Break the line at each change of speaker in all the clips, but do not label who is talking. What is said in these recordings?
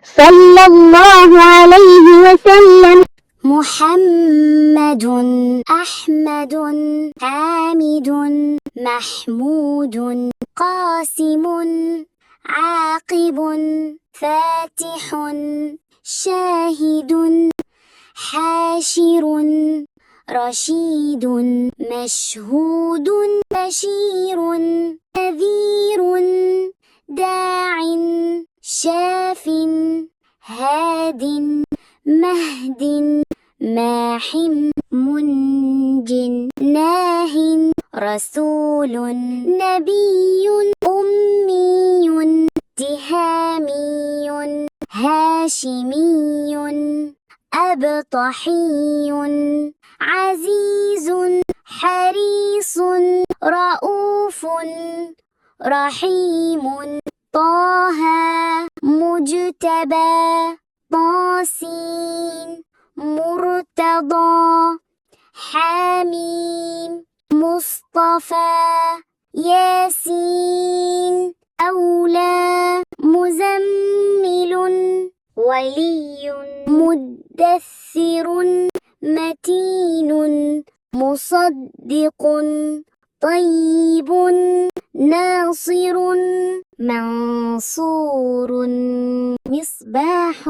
صلى الله عليه وسلم.
محمد أحمد حامد محمود قاسم عاقب فاتح شاهد حاشر رشيد مشهود بشير نذير داع شاف هاد مهد ماح منج ناه رسول نبي أمي تهامي هاشمي أبطحي عزيز حريص رؤوف رحيم طه مجتبى طاسين مرتضى حميم مصطفى ياسين أولى مزمل ولي مدثر متين مصدق طيب ناصر منصور مصباح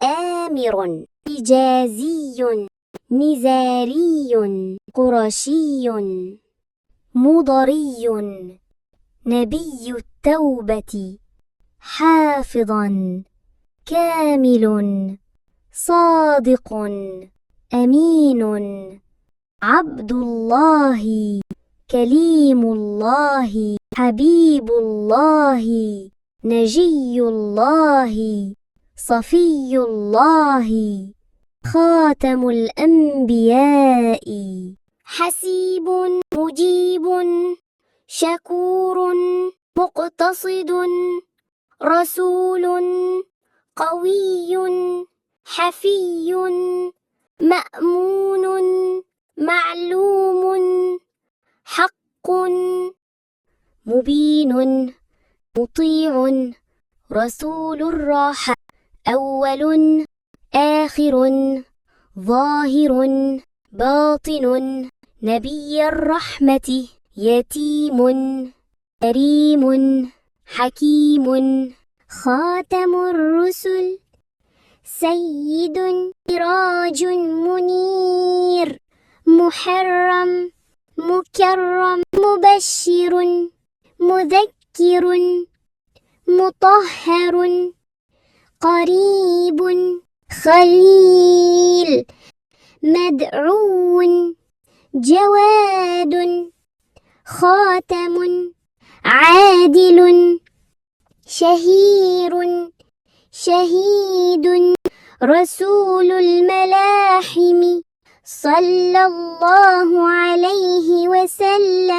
آمر حجازي نزاري قرشي مضري نبي التوبة حافظا كامل صادق أمين عبد الله كليم الله حبيب الله نجي الله صفي الله خاتم الأنبياء حسيب مجيب شكور مقتصد رسول قوي حفي مأمون معلوم حق مبين مطيع رسول الراحة أول آخر ظاهر باطن نبي الرحمة يتيم كريم حكيم خاتم الرسل سيد سراج منير محرم مكرم مبشر مذكر مطهر قريب خليل مدعو جواد خاتم عادل شهير شهيد رسول الملاحم صلى الله عليه وسلم.